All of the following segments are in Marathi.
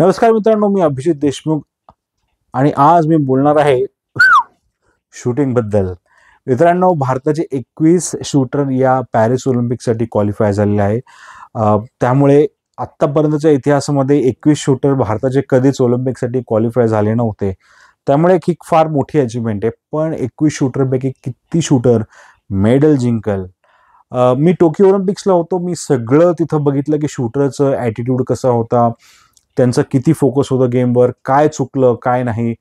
नमस्कार मित्रांनो, मी अभिजित देशमुख आणि आज मी बोलणार आहे शूटिंग बद्दल. मित्रांनो, भारताचे 21 शूटर या पॅरिस ऑलिम्पिकसाठी क्वालिफाय झालेले आहे. त्यामुळे आत्तापर्यंतच्या इतिहासामध्ये 21 शूटर भारताचे कधीच ऑलिम्पिकसाठी क्वालिफाय झाले नव्हते. त्यामुळे ही फार मोठी अचीवमेंट आहे. पण 21 शूटरपैकी किती शूटर मेडल जिंकल? मी टोकियो ऑलिम्पिक्सला होतो. मी सगळं तिथं बघितलं की शूटरचं ॲटिट्यूड कसा होता, त्यांचा किती फोकस होतं गेमवर, काय चुकलं, काय नाही.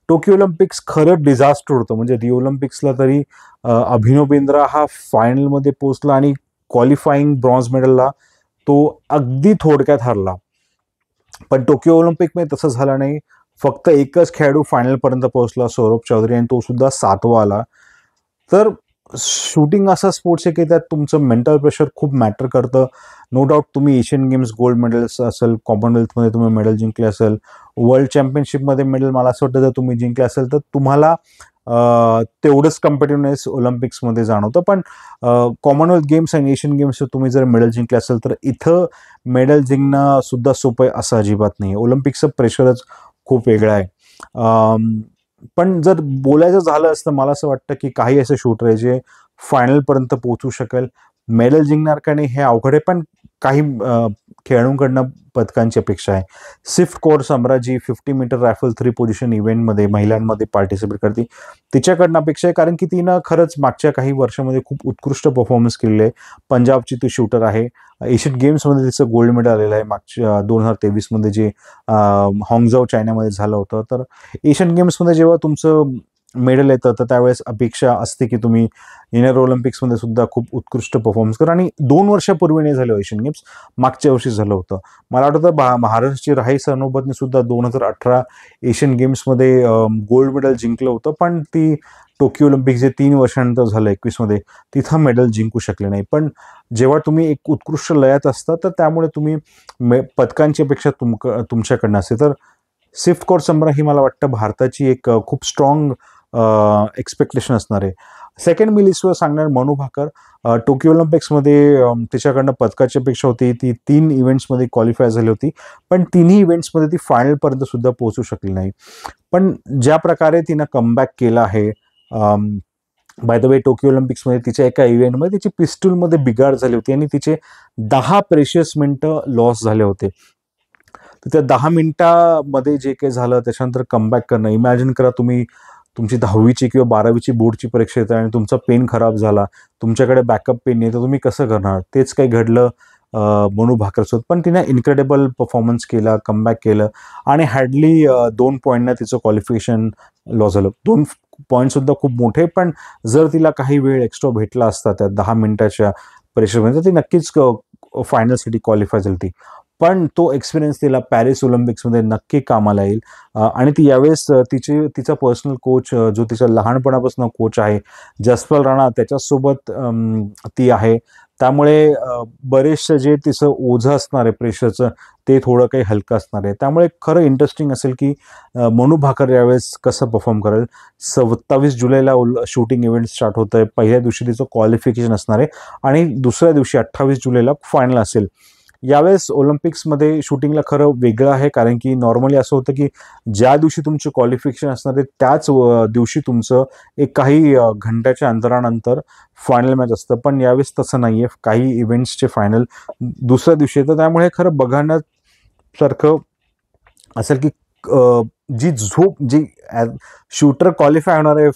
टोकियो ऑलिम्पिक्स खरंच डिझास्टर होतं. म्हणजे रिओ ऑलिम्पिक्सला तरी अभिनव बिंद्रा हा फायनलमध्ये पोहोचला आणि क्वालिफाईंग ब्रॉन्झ मेडलला तो अगदी थोडक्यात हरला. पण टोकियो ऑलिम्पिकमध्ये तसं झालं नाही. फक्त एकच खेळाडू फायनलपर्यंत पोहोचला, सौरभ चौधरी, आणि तो सुद्धा 7वा आला. तर शूटिंग असा स्पोर्ट्स आहे की त्यात तुमचं मेंटल प्रेशर खूप मॅटर करतं. नो डाऊट तुम्ही एशियन गेम्स गोल्ड मेडल्स असेल, कॉमनवेल्थमध्ये तुम्ही मेडल जिंकले असेल, वर्ल्ड चॅम्पियनशिपमध्ये मेडल मला असं वाटतं जर तुम्ही जिंकले असेल तर तुम्हाला तेवढंच कॉम्पिटिव्हनेस ऑलिम्पिक्समध्ये जाणवतं. पण कॉमनवेल्थ गेम्स आणि एशियन गेम्स तुम्ही जर मेडल जिंकले असेल तर इथं मेडल जिंकणं सुद्धा सोपं आहे असं अजिबात नाही. ऑलिम्पिकचं प्रेशरच खूप वेगळं आहे. पण जर बोलायचं झालं असतं, मला असं वाटतं की काही असे शूटर आहे जे फायनलपर्यंत पोहोचू शकेल. मेडल जिंकणार का नाही हे अवघड आहे, पण काही खेळाडूंकडनं पदकांची अपेक्षा आहे. Sift Kaur Samra 50 metre rifle 3 position इव्हेंटमध्ये महिलांमध्ये पार्टिसिपेट करते. तिच्याकडनं अपेक्षा आहे कारण की तिनं खरंच मागच्या काही वर्षामध्ये खूप उत्कृष्ट परफॉर्मन्स केलेले आहे. पंजाबची ती शूटर आहे. एशियन गेम्समध्ये तिचं गोल्ड मेडल आलेलं आहे मागच्या 2023मध्ये जे हाँगझाऊ चायनामध्ये झालं होतं. तर एशियन गेम्समध्ये जेव्हा तुमचं मेडल येतं तर त्यावेळेस अपेक्षा असते की तुम्ही येणाऱ्या ऑलिम्पिक्समध्ये सुद्धा खूप उत्कृष्ट परफॉर्मन्स करा. आणि 2 वर्षापूर्वी नाही झालं एशियन गेम्स, मागच्या वर्षी झालं होतं. मला वाटतं महाराष्ट्राची राही सरनोबतने सुद्धा 2018 एशियन गेम्समध्ये गोल्ड मेडल जिंकलं होतं. पण ती टोकियो ऑलिम्पिक जे 3 वर्षानंतर झालं 21मध्ये, तिथं मेडल जिंकू शकले नाही. पण जेव्हा तुम्ही एक उत्कृष्ट लयात असता तर त्यामुळे तुम्ही पदकांची अपेक्षा तुमच्याकडनं असते. तर स्विफ्ट कौर सम्रा ही मला वाटतं भारताची एक खूप स्ट्रॉंग एक्सपेक्टेशन असणार आहे. सेकंड मी लिस्टवर सांगणार मनू भाकर. टोकियो ऑलिम्पिक्समध्ये तिच्याकडनं पदकाची अपेक्षा होती. ती 3 इव्हेंट्समध्ये क्वालिफाय झाली होती, पण तिन्ही इव्हेंट्समध्ये ती फायनलपर्यंत सुद्धा पोहोचू शकली नाही. पण ज्या प्रकारे तिनं कमबॅक केला आहे, बाय द वे टोकियो ऑलिम्पिक्समध्ये तिच्या एका इव्हेंटमध्ये तिची पिस्टलमध्ये बिघाड झाली होती आणि तिचे 10 प्रेशियस मिनिटं लॉस झाले होते. तर त्या 10 मिनिटामध्ये जे काही झालं त्याच्यानंतर कमबॅक करणं, इमॅजिन करा तुम्ही तुमची 10वीची किंवा 12वीची बोर्डची परीक्षा येते आणि तुमचा पेन खराब झाला, तुमच्याकडे बॅकअप पेन नाही, तर तुम्ही कसं करणार? तेच काही घडलं मनू भाकरसोबत. पण तिने इन्क्रेडिबल परफॉर्मन्स केला, कमबॅक केलं आणि हार्डली 2 पॉईंटनं तिचं क्वालिफिकेशन लॉस झालं. 2 पॉईंटसुद्धा खूप मोठे, पण जर तिला काही वेळ एक्स्ट्रा भेटला असता त्या 10 मिनिटाच्या परीक्षेमध्ये तर ती नक्कीच फायनलसाठी क्वालिफाय झाली होती. पण तो एक्सपिरियन्स तिला पॅरिस ऑलिम्पिक्समध्ये नक्की कामाला येईल. आणि ती यावेळेस तिचा पर्सनल कोच जो तिच्या लहानपणापासून कोच आहे जसपाल राणा, त्याच्यासोबत ती आहे. त्यामुळे बरेचसं जे तिचं ओझं असणार आहे प्रेशरचं ते थोडं काही हलकं असणार आहे. त्यामुळे खरं इंटरेस्टिंग असेल की मनू भाकर यावेळेस कसं परफॉर्म करेल. 27 जुलैला शूटिंग इव्हेंट स्टार्ट होतं आहे. पहिल्या दिवशी तिचं क्वालिफिकेशन असणार आहे आणि दुसऱ्या दिवशी 28 जुलैला फायनल असेल. यावेळेस ऑलिम्पिक्समध्ये शूटिंगला खरं वेगळं आहे, कारण की नॉर्मली असं होतं की ज्या दिवशी तुमचं क्वालिफिकेशन असणार आहे त्याच दिवशी तुमचं एक काही घंट्याच्या अंतरानंतर फायनल मॅच असतं. पण यावेळेस तसं नाही आहे. काही इव्हेंट्सचे फायनल दुसऱ्या दिवशी येतं. त्यामुळे खरं बघण्यासारखं असेल की जी शूटर क्वालिफाय होणार आहे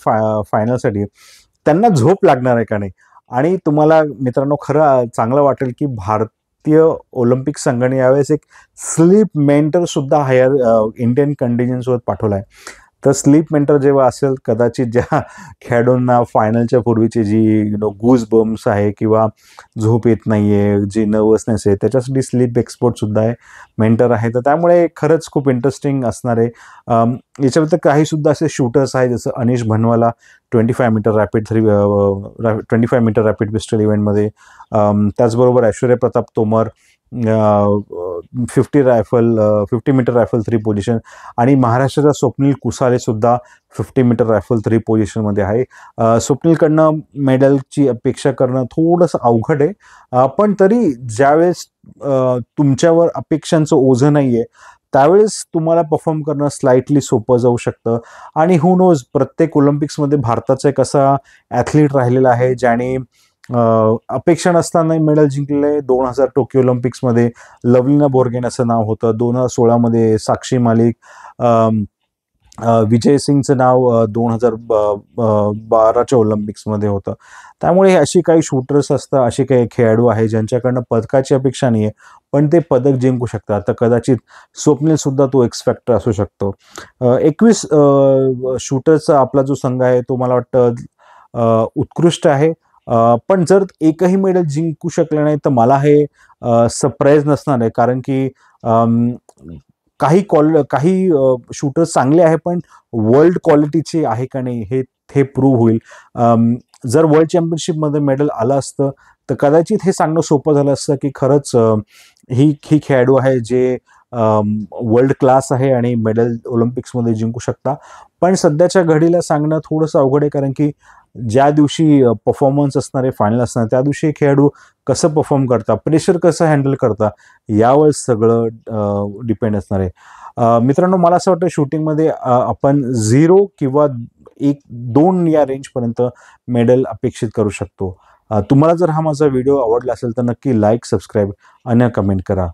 फायनलसाठी त्यांना झोप लागणार आहे का नाही. आणि तुम्हाला मित्रांनो खरं चांगलं वाटेल की भारतीय ऑलिम्पिक संघाने यावेळेस एक स्लीप मेंटर सुद्धा इंडियन कंटिजेंटसोबत पाठवला आहे. तर स्लीप मेंटर जेव्हा असेल, कदाचित ज्या खेळाडूंना फायनलच्या पूर्वीची जी गूज बम्स आहे किंवा झोप येत नाही आहे, जी नर्वसनेस आहे, त्याच्यासाठी स्लीप एक्सपर्टसुद्धा आहे, मेंटर आहे. तर त्यामुळे खरंच खूप इंटरेस्टिंग असणार आहे. याच्याव्यतिरिक्त काहीसुद्धा असे शूटर्स आहेत जसं Anish Bhanwala 25 metre rapid pistol इव्हेंटमध्ये. त्याचबरोबर Aishwarya Pratap Tomar 50 metre rifle 3 position आणि महाराष्ट्राचा स्वप्नील कुसाले सुद्धा 50 मीटर रायफल 3 पोझिशनमध्ये आहे. स्वप्नीलकडनं मेडलची अपेक्षा करणं थोडंसं अवघड आहे. पण तरी ज्यावेळेस तुमच्यावर अपेक्षांचं ओझं नाही आहे त्यावेळेस तुम्हाला परफॉर्म करणं स्लाइटली सोपं जाऊ शकतं. आणि हू नोज, प्रत्येक ऑलिम्पिक्समध्ये भारताचा एक असा ॲथलीट राहिलेला आहे ज्याने अपेक्षा नसताना मेडल जिंकले. 2000 टोकियो ऑलिम्पिक्समध्ये लवलिना बोर्गेन असं नाव होतं. 2016 मध्ये साक्षी मालिक, विजय सिंगचं नाव 2012च्या ऑलिम्पिक्समध्ये होतं. त्यामुळे अशी काही शूटर्स असतात, असे काही खेळाडू आहे ज्यांच्याकडनं पदकाची अपेक्षा नाही आहे, पण ते पदक जिंकू शकतात. तर कदाचित स्वप्नील सुद्धा तो एक्स फॅक्टर असू शकतो. 21 शूटर्सचा आपला जो संघ आहे तो मला वाटतं उत्कृष्ट आहे. पण जर एकही मेडल जिंकू शकले नाही तर मला हे सरप्राईज नसणार आहे, कारण की काही शूटर्स चांगले आहे, पण वर्ल्ड क्वालिटीचे आहे का नाही हे प्रूव्ह होईल. जर वर्ल्ड चॅम्पियनशिपमध्ये मेडल आलं असतं तर कदाचित हे सांगणं सोपं झालं असतं की खरंच ही खेळाडू आहे जे वर्ल्ड क्लास आहे आणि मेडल ऑलिम्पिक्समध्ये जिंकू शकता. पण सध्याच्या घडीला सांगणं थोडंसं अवघड आहे, कारण की ज्या दिवशी परफॉर्मन्स असणार आहे, फायनल असणार, त्या दिवशी खेळाडू कसं परफॉर्म करता, प्रेशर कसं हँडल करता, यावर सगळं डिपेंड असणार आहे. मित्रांनो, मला असं वाटतं शूटिंगमध्ये आपण 0 किंवा 1-2 या रेंजपर्यंत मेडल अपेक्षित करू शकतो. तुम्हाला जर हा माझा व्हिडिओ आवडला असेल तर नक्की लाईक, सबस्क्राईब आणि कमेंट करा.